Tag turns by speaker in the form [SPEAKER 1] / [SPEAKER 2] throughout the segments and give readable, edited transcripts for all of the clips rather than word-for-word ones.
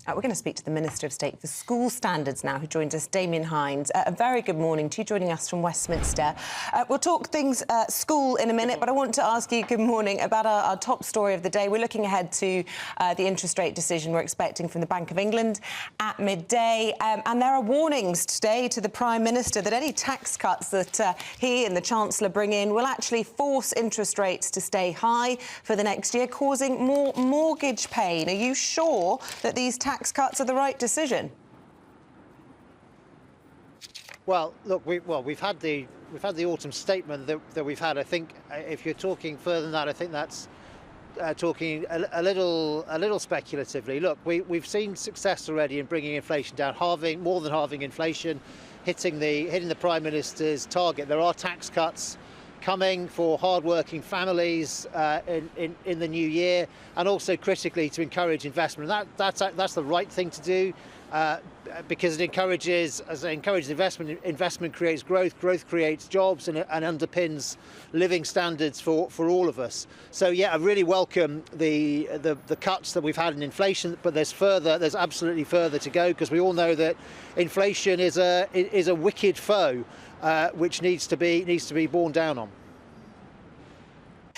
[SPEAKER 1] We're going to speak to the Minister of State for School Standards now, who joins us, Damian Hinds. A very good morning to you, joining us from Westminster. We'll talk things school in a minute, but I want to ask you, good morning, about our top story of the day. We're looking ahead to the interest rate decision we're expecting from the Bank of England at midday. And there are warnings today to the Prime Minister that any tax cuts that he and the Chancellor bring in will actually force interest rates to stay high for the next year, causing more mortgage pain. Are you sure that these tax cuts are the right decision?
[SPEAKER 2] Well, look, we've had the autumn statement that we've had. I think if you're talking further than that, I think that's talking a little speculatively. Look, we've seen success already in bringing inflation down, more than halving inflation, hitting the Prime Minister's target. There are tax cuts coming for hard-working families in the new year, and also critically to encourage investment. And that's the right thing to do because it encourages investment. Investment creates growth. Growth creates jobs and underpins living standards for all of us. So yeah, I really welcome the cuts that we've had in inflation, but there's absolutely further to go, because we all know that inflation is a wicked foe, which needs to be borne down on.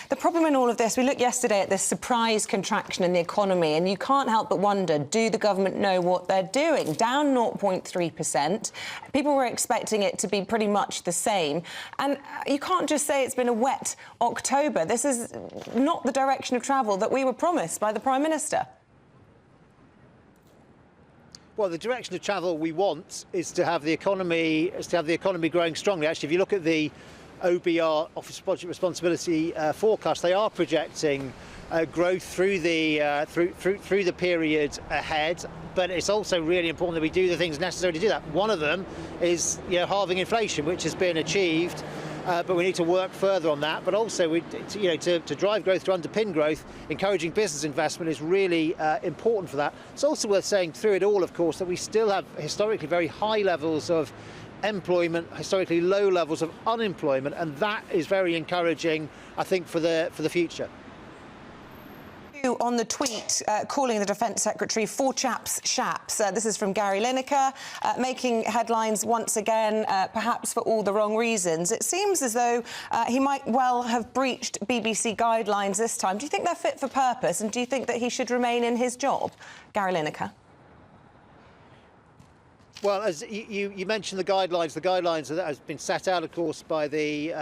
[SPEAKER 1] The problem in all of this, we looked yesterday at this surprise contraction in the economy, and you can't help but wonder, do the government know what they're doing? Down 0.3%. People were expecting it to be pretty much the same. And you can't just say it's been a wet October. This is not the direction of travel that we were promised by the Prime Minister.
[SPEAKER 2] Well, the direction of travel we want is to have the economy growing strongly. Actually, if you look at the OBR, Office of Budget Responsibility forecast, they are projecting growth through the period ahead. But it's also really important that we do the things necessary to do that. One of them is halving inflation, which has been achieved. But we need to work further on that. But also, to drive growth, to underpin growth, encouraging business investment is really important for that. It's also worth saying through it all, of course, that we still have historically very high levels of employment, historically low levels of unemployment, and that is very encouraging, I think, for the future.
[SPEAKER 1] On the tweet calling the Defence Secretary four chaps shaps. This is from Gary Lineker, making headlines once again, perhaps for all the wrong reasons. It seems as though he might well have breached BBC guidelines this time. Do you think they're fit for purpose, and do you think that he should remain in his job? Gary Lineker.
[SPEAKER 2] Well, as you mentioned, the guidelines that has been set out, of course, by the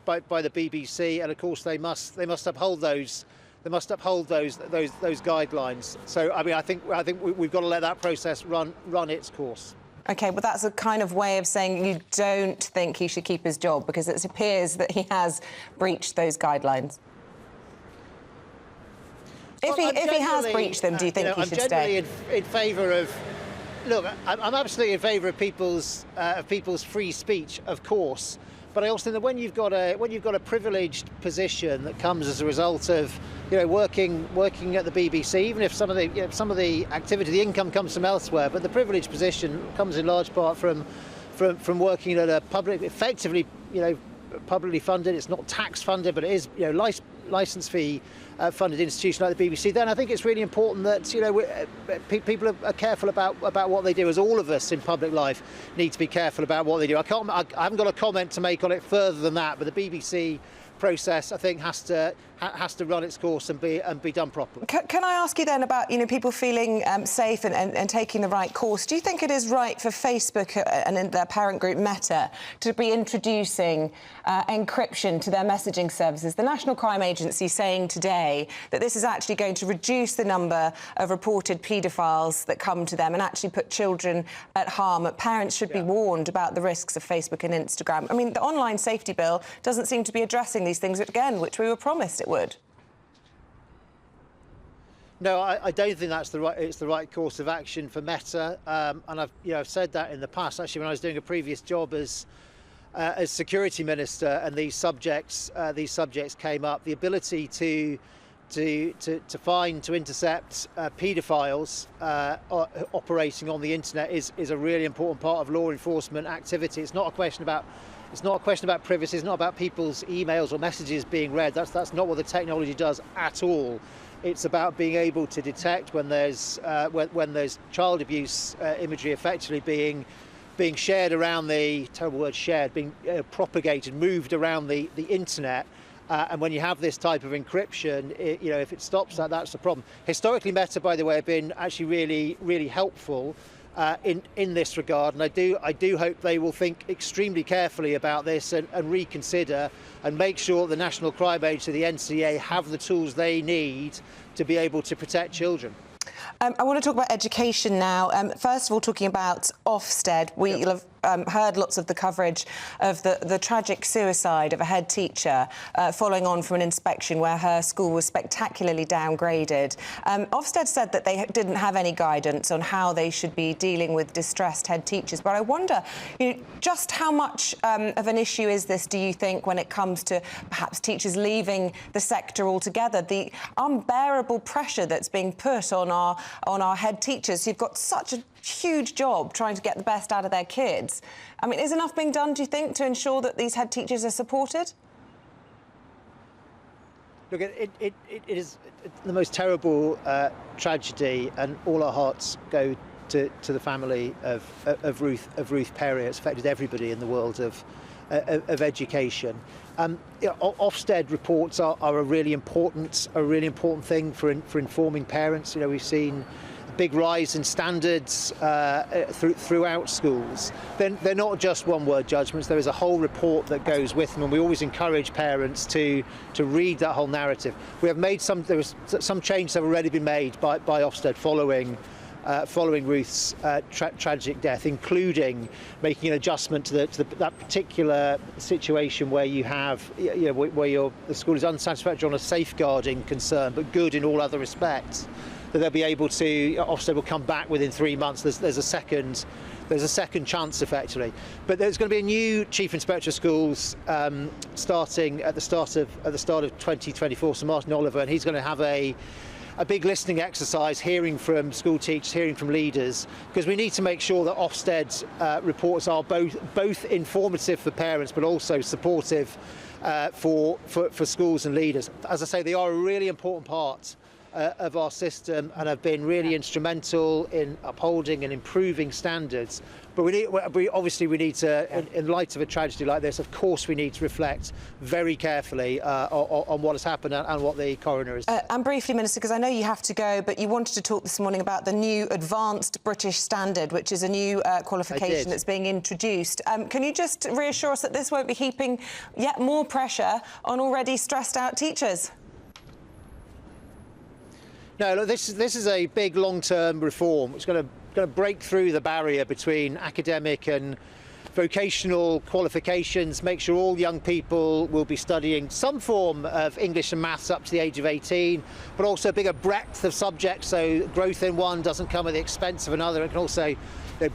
[SPEAKER 2] BBC, and of course they must uphold those. They must uphold those guidelines. So, I mean, I think we've got to let that process run its course. OK, but that's a kind of way of saying you don't think he should keep his job, because it appears that he has breached those guidelines. If he has breached them, do you think he should stay? I'm generally in favour of. Look, I'm absolutely in favour of people's free speech, of course. But I also think that when you've got a privileged position that comes as a result of working at the BBC, even if some of the activity, the income comes from elsewhere, but the privileged position comes in large part from working at a effectively publicly funded. It's not tax funded, but it is license fee funded institution like the BBC. Then I think it's really important that people are careful about what they do, as all of us in public life need to be careful about what they do. I haven't got a comment to make on it further than that, but the BBC process, I think, has to run its course and be done properly.
[SPEAKER 1] Can I ask you then about people feeling safe and taking the right course? Do you think it is right for Facebook and their parent group Meta to be introducing encryption to their messaging services? The National Crime Agency saying today that this is actually going to reduce the number of reported paedophiles that come to them and actually put children at harm. Parents should be warned about the risks of Facebook and Instagram. I mean, the online safety bill doesn't seem to be addressing these things again, which we were promised it would.
[SPEAKER 2] No, I don't think it's the right course of action for Meta, and I've said that in the past. Actually, when I was doing a previous job as security minister, and these subjects came up, the ability to find, to intercept paedophiles operating on the internet is a really important part of law enforcement activity. It's not a question about privacy. It's not about people's emails or messages being read. That's not what the technology does at all. It's about being able to detect when there's child abuse imagery effectively being shared around the terrible word shared, being propagated, moved around the internet. And when you have this type of encryption, if it stops that, that's the problem. Historically, Meta, by the way, have been actually really helpful in this regard, and I do hope they will think extremely carefully about this and reconsider and make sure the National Crime Agency, the NCA, have the tools they need to be able to protect children.
[SPEAKER 1] I want to talk about education now. First of all, talking about Ofsted, you'll have heard lots of the coverage of the tragic suicide of a head teacher following on from an inspection where her school was spectacularly downgraded. Ofsted said that they didn't have any guidance on how they should be dealing with distressed head teachers, but I wonder, just how much of an issue is this, do you think, when it comes to perhaps teachers leaving the sector altogether? The unbearable pressure that's being put on our head teachers who've got such a huge job trying to get the best out of their kids. I mean, is enough being done, do you think, to ensure that these head teachers are supported?
[SPEAKER 2] Look, it is the most terrible tragedy, and all our hearts go to the family of Ruth Perry. It's affected everybody in the world of education. Ofsted reports are a really important thing for informing parents. We've seen a big rise in standards throughout schools. They're not just one-word judgments. There is a whole report that goes with them, and we always encourage parents to read that whole narrative. We have made some changes have already been made by Ofsted following Ruth's tragic death, including making an adjustment to that particular situation where you have, where the school is unsatisfactory on a safeguarding concern, but good in all other respects. That they'll be able to. Ofsted will come back within 3 months. There's a second chance, effectively. But there's going to be a new chief inspector of schools starting at the start of 2024. Sir Martin Oliver, and he's going to have a big listening exercise, hearing from school teachers, hearing from leaders, because we need to make sure that Ofsted's reports are both informative for parents, but also supportive for schools and leaders. As I say, they are a really important part of our system and have been really instrumental in upholding and improving standards. But we obviously need to, in light of a tragedy like this, of course we need to reflect very carefully on what has happened and what the coroner is.
[SPEAKER 1] And briefly, Minister, because I know you have to go, but you wanted to talk this morning about the new Advanced British Standard, which is a new qualification that's being introduced. Can you just reassure us that this won't be heaping yet more pressure on already stressed out teachers?
[SPEAKER 2] No, look, this is a big long-term reform. It's going to break through the barrier between academic and vocational qualifications, make sure all young people will be studying some form of English and maths up to the age of 18, but also a bigger breadth of subjects, so growth in one doesn't come at the expense of another. It can also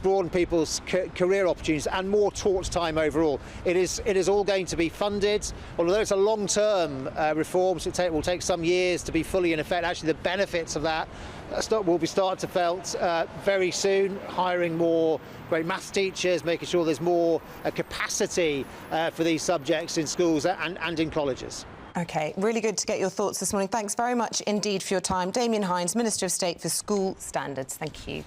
[SPEAKER 2] broaden people's career opportunities and more taught time overall. It is all going to be funded, although it's a long-term reform, so it will take some years to be fully in effect. Actually, the benefits of that will be starting to felt very soon, hiring more great maths teachers, making sure there's more capacity for these subjects in schools and in colleges.
[SPEAKER 1] OK, really good to get your thoughts this morning. Thanks very much indeed for your time. Damian Hinds, Minister of State for School Standards. Thank you.